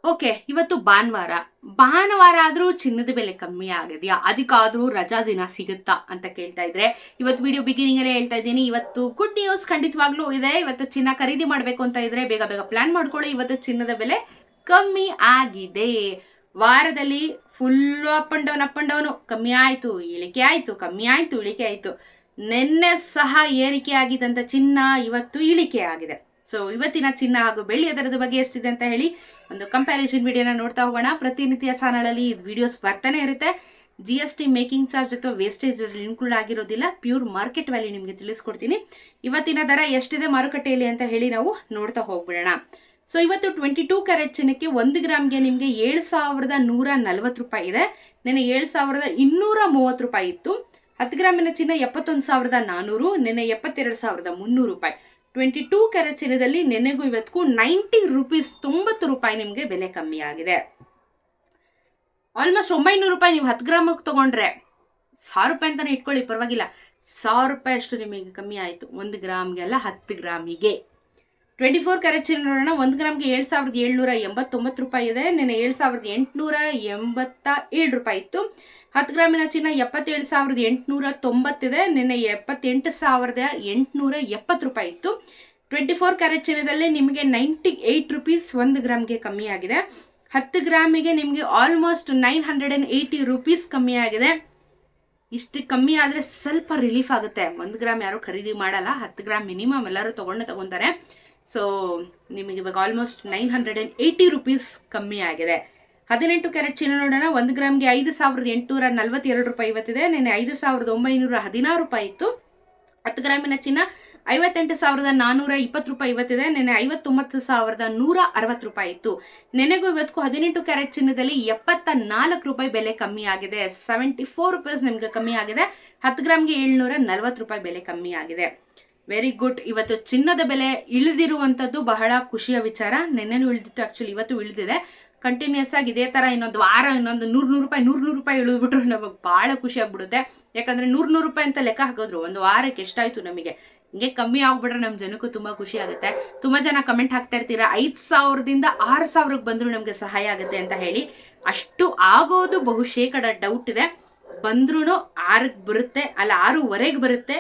Okay, ಇವತ್ತು ಭಾನುವಾರ ಆದ್ರೂ ಚಿನ್ನದ ಬೆಲೆ ಕಮ್ಮಿ ಆಗಿದೆಯಾ, ಅದಕ್ಕಾದ್ರೂ ರಜಾ ದಿನ ಸಿಗುತ್ತಾ ಅಂತ ಕೇಳ್ತಾ ಇದ್ರೆ ಇವತ್ತು ವಿಡಿಯೋ ಬಿಗಿನಿಂಗ್ ಅಲ್ಲೇ ಹೇಳ್ತಾ ಇದ್ದೀನಿ. ಇವತ್ತು ಗುಡ್ ನ್ಯೂಸ್ ಖಂಡಿತವಾಗ್ಲೂ ಇದೆ. ಇವತ್ತು ಚಿನ್ನ ಖರೀದಿ ಮಾಡ್ಬೇಕು ಅಂತ ಇದ್ರೆ ಬೇಗ ಬೇಗ ಪ್ಲಾನ್ ಮಾಡ್ಕೊಳ್ಳಿ. ಇವತ್ತು ಚಿನ್ನದ ಬೆಲೆ ಕಮ್ಮಿ ಆಗಿದೆ. ವಾರದಲ್ಲಿ ಫುಲ್ ಅಪ್ ಅಂಡ್ ಡೌನ್ ಕಮ್ಮಿ ಆಯ್ತು, ಇಳಿಕೆ ಆಯ್ತು, ಕಮ್ಮಿ ಆಯ್ತು, ಇಳಿಕೆ ಆಯ್ತು. ನಿನ್ನೆ ಸಹ ಏರಿಕೆ ಆಗಿದ್ದಂತ ಚಿನ್ನ ಇವತ್ತು ಇಳಿಕೆ ಆಗಿದೆ. ಸೊ ಇವತ್ತಿನ ಚಿನ್ನ ಹಾಗೂ ಬೆಳ್ಳಿಯ ದರದ ಬಗ್ಗೆ ಎಷ್ಟಿದೆ ಅಂತ ಹೇಳಿ ಒಂದು ಕಂಪ್ಯಾರಿಸನ್ ವಿಡಿಯೋನ ನೋಡ್ತಾ ಹೋಗೋಣ. ಪ್ರತಿನಿತ್ಯ ಚಾನಲಲ್ಲಿ ವಿಡಿಯೋಸ್ ಬರ್ತಾನೆ ಇರುತ್ತೆ. GST ಮೇಕಿಂಗ್ ಚಾರ್ಜ್ ಅಥವಾ ವೇಸ್ಟೇಜ್ ಇನ್ಕ್ಲೂಡ್ ಆಗಿರೋದಿಲ್ಲ. ಪ್ಯೂರ್ ಮಾರ್ಕೆಟ್ ವ್ಯಾಲ್ಯೂ ನಿಮಗೆ ತಿಳಿಸ್ಕೊಡ್ತೀನಿ. ಇವತ್ತಿನ ದರ ಎಷ್ಟಿದೆ ಮಾರುಕಟ್ಟೆಯಲ್ಲಿ ಅಂತ ಹೇಳಿ ನಾವು ನೋಡ್ತಾ ಹೋಗ್ಬಿಡೋಣ. ಸೊ ಇವತ್ತು 22 ಕ್ಯಾರೆಟ್ ಚಿನ್ನಕ್ಕೆ 1 ಗ್ರಾಮ್ಗೆ ನಿಮಗೆ 7,140 ರೂಪಾಯಿ ಇದೆ. ನೆನೆ 7,230 ರೂಪಾಯಿ ಇತ್ತು. 10 ಗ್ರಾಮಿನ ಚಿನ್ನ 71,400, ನೆನೆ 72,300 ರೂಪಾಯಿ. 22 ಕ್ಯಾರೆಟ್ ಚಿನ್ನದಲ್ಲಿ ನೆನೆಗೂ ಇವತ್ತಿಗೂ 90 ರೂಪೀಸ್ 90 ರೂಪಾಯಿ ನಿಮಗೆ ಬೆಲೆ ಕಮ್ಮಿ ಆಗಿದೆ. ಆಲ್ಮೋಸ್ಟ್ 900 ರೂಪಾಯಿ. ನೀವು 10 ಗ್ರಾಮಿಗೆ ತಗೊಂಡ್ರೆ 1000 ರೂಪಾಯಿ ಅಂತಾನೆ ಇಟ್ಕೊಳ್ಳಿ, ಪರವಾಗಿಲ್ಲ. 1000 ರೂಪಾಯಿ ಅಷ್ಟು ನಿಮಗೆ ಕಮ್ಮಿ ಆಯಿತು 1 ಗ್ರಾಮ್ಗೆ ಅಲ್ಲ, 10 ಗ್ರಾಮಿಗೆ. 24 ಕ್ಯಾರೆಟ್ ಚಿನ್ನ ನೋಡೋಣ. 1 ಗ್ರಾಮ್ಗೆ 7,789 ರೂಪಾಯಿ ಇದೆ. ನೆನೆ 7,887 ರೂಪಾಯಿ ಇತ್ತು. 10 ಗ್ರಾಮಿನ ಚಿನ್ನ 77,890 ಇದೆ. ನೆನೆ 78,870 ರೂಪಾಯಿ ಇತ್ತು. 24 ಕ್ಯಾರೆಟ್ ಚಿನ್ನದಲ್ಲಿ ನಿಮಗೆ 98 ರೂಪೀಸ್ 1 ಗ್ರಾಮ್ಗೆ ಕಮ್ಮಿ ಆಗಿದೆ. 10 ಗ್ರಾಮಿಗೆ ನಿಮಗೆ ಆಲ್ಮೋಸ್ಟ್ 980 ರೂಪೀಸ್ ಕಮ್ಮಿ ಆಗಿದೆ. ಇಷ್ಟು ಕಮ್ಮಿ ಆದರೆ ಸ್ವಲ್ಪ ರಿಲೀಫ್ ಆಗುತ್ತೆ. 1 ಗ್ರಾಮ್ ಯಾರು ಖರೀದಿ ಮಾಡಲ್ಲ, 10 ಗ್ರಾಮ್ ಮಿನಿಮಮ್ ಎಲ್ಲರೂ ತಗೊಂತಾರೆ. ಸೊ ನಿಮಗೆ ಇವಾಗ ಆಲ್ಮೋಸ್ಟ್ 980 ರೂಪೀಸ್ ಕಮ್ಮಿ ಆಗಿದೆ. 18 ಕ್ಯಾರೆಟ್ ಚಿನ್ನ ನೋಡೋಣ. 1 ಗ್ರಾಮ್ಗೆ 5,842 ರೂಪಾಯಿ ಇವತ್ತಿದೆ. ನೆನೆ 5,916 ರೂಪಾಯಿ ಇತ್ತು. 10 ಗ್ರಾಮಿನ ಚಿನ್ನ 58,420 ರೂಪಾಯಿ ಇವತ್ತಿದೆ. ನೆನೆ 59,160 ರೂಪಾಯಿ ಇತ್ತು. ನೆನೆಗೂ ಇವತ್ತಿಗೂ 18 ಕ್ಯಾರೆಟ್ ಚಿನ್ನದಲ್ಲಿ 74 ರೂಪಾಯಿ ಬೆಲೆ ಕಮ್ಮಿ ಆಗಿದೆ. 74 ರೂಪೀಸ್ ನಿಮಗೆ ಕಮ್ಮಿ ಆಗಿದೆ. 10 ಗ್ರಾಮ್ಗೆ 740 ರೂಪಾಯಿ ಬೆಲೆ ಕಮ್ಮಿ ಆಗಿದೆ. Very good. ಇವತ್ತು ಚಿನ್ನದ ಬೆಲೆ ಇಳಿದಿರುವಂಥದ್ದು ಬಹಳ ಖುಷಿಯ ವಿಚಾರ. ನೆನ್ನೆನೂ ಇಳಿದಿತ್ತು, ಆ್ಯಕ್ಚುಲಿ ಇವತ್ತು ಇಳಿದಿದೆ. ಕಂಟಿನ್ಯೂಸ್ ಆಗಿ ಇದೇ ಥರ ಇನ್ನೊಂದು ವಾರ ಇನ್ನೊಂದು 100 ರೂಪಾಯಿ ಇಳಿದ್ಬಿಟ್ರು ನಮಗೆ ಭಾಳ ಖುಷಿ ಆಗ್ಬಿಡುತ್ತೆ. ಯಾಕಂದರೆ 100 ರೂಪಾಯಿ ಅಂತ ಲೆಕ್ಕ ಹಾಕಿದ್ರು ಒಂದು ವಾರಕ್ಕೆ ಎಷ್ಟಾಯಿತು ನಮಗೆ. ಹಿಂಗೆ ಕಮ್ಮಿ ಆಗ್ಬಿಟ್ರೆ ನಮ್ಮ ಜನಕ್ಕೂ ತುಂಬ ಖುಷಿ ಆಗುತ್ತೆ. ತುಂಬ ಜನ ಕಮೆಂಟ್ ಹಾಕ್ತಾ ಇರ್ತೀರಾ 5,000ದಿಂದ 6,000ಕ್ಕೆ ಬಂದರೂ ನಮಗೆ ಸಹಾಯ ಆಗುತ್ತೆ ಅಂತ ಹೇಳಿ. ಅಷ್ಟು ಆಗೋದು ಬಹುಶೇಕಡ ಡೌಟ್ ಇದೆ. ಬಂದ್ರೂ 6ಕ್ಕೆ ಬರುತ್ತೆ, ಅಲ್ಲ 6:15ಗೆ ಬರುತ್ತೆ,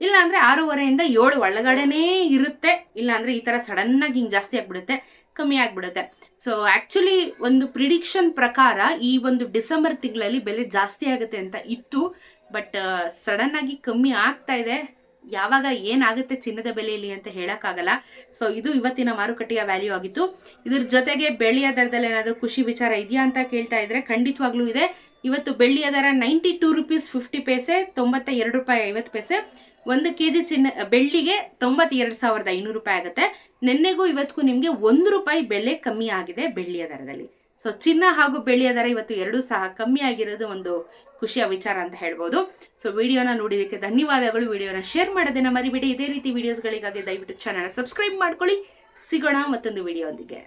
ಇಲ್ಲ ಅಂದರೆ 6:15ಯಿಂದ 7 ಒಳಗಡೆನೇ ಇರುತ್ತೆ. ಇಲ್ಲ ಅಂದರೆ ಈ ಥರ ಸಡನ್ನಾಗಿ ಹಿಂಗೆ ಜಾಸ್ತಿ ಆಗಿಬಿಡುತ್ತೆ, ಕಮ್ಮಿ ಆಗಿಬಿಡುತ್ತೆ. ಸೊ ಆ್ಯಕ್ಚುಲಿ ಒಂದು ಪ್ರಿಡಿಕ್ಷನ್ ಪ್ರಕಾರ ಈ ಒಂದು ಡಿಸೆಂಬರ್ ತಿಂಗಳಲ್ಲಿ ಬೆಲೆ ಜಾಸ್ತಿ ಆಗುತ್ತೆ ಅಂತ ಇತ್ತು. ಬಟ್ ಸಡನ್ನಾಗಿ ಕಮ್ಮಿ ಆಗ್ತಾ ಇದೆ. ಯಾವಾಗ ಏನಾಗುತ್ತೆ ಚಿನ್ನದ ಬೆಲೆಯಲ್ಲಿ ಅಂತ ಹೇಳೋಕ್ಕಾಗಲ್ಲ. ಸೊ ಇದು ಇವತ್ತಿನ ಮಾರುಕಟ್ಟೆಯ ವ್ಯಾಲ್ಯೂ ಆಗಿತ್ತು. ಇದ್ರ ಜೊತೆಗೆ ಬೆಳ್ಳಿಯ ದರದಲ್ಲಿ ಏನಾದರೂ ಖುಷಿ ವಿಚಾರ ಇದೆಯಾ ಅಂತ ಕೇಳ್ತಾ ಇದ್ರೆ ಖಂಡಿತವಾಗ್ಲೂ ಇದೆ. ಇವತ್ತು ಬೆಳ್ಳಿಯ ದರ 92 ರೂಪೀಸ್ 50 ಪೈಸೆ, 92 ರೂಪಾಯಿ 50 ಪೈಸೆ. 1 kg ಚಿನ್ನ ಬೆಳ್ಳಿಗೆ 92,500 ರೂಪಾಯಿ ಆಗುತ್ತೆ. ನೆನ್ನೆಗೂ ಇವತ್ತಿಗೂ ನಿಮಗೆ 1 ರೂಪಾಯಿ ಬೆಲೆ ಕಮ್ಮಿ ಆಗಿದೆ ಬೆಳ್ಳಿಯ ದರದಲ್ಲಿ. ಸೊ ಚಿನ್ನ ಹಾಗೂ ಬೆಳ್ಳಿಯ ದರ ಇವತ್ತು ಎರಡೂ ಸಹ ಕಮ್ಮಿ ಆಗಿರೋದು ಒಂದು ಖುಷಿಯ ವಿಚಾರ ಅಂತ ಹೇಳ್ಬೋದು. ಸೊ ವಿಡಿಯೋನ ನೋಡಿದ್ದಕ್ಕೆ ಧನ್ಯವಾದಗಳು. ವಿಡಿಯೋನ ಶೇರ್ ಮಾಡೋದನ್ನ ಮರಿಬೇಡಿ. ಇದೇ ರೀತಿ ವಿಡಿಯೋಸ್ಗಳಿಗಾಗಿ ದಯವಿಟ್ಟು ಚಾನಲ್ ಸಬ್ಸ್ಕ್ರೈಬ್ ಮಾಡ್ಕೊಳ್ಳಿ. ಸಿಗೋಣ ಮತ್ತೊಂದು ವಿಡಿಯೋದೊಂದಿಗೆ.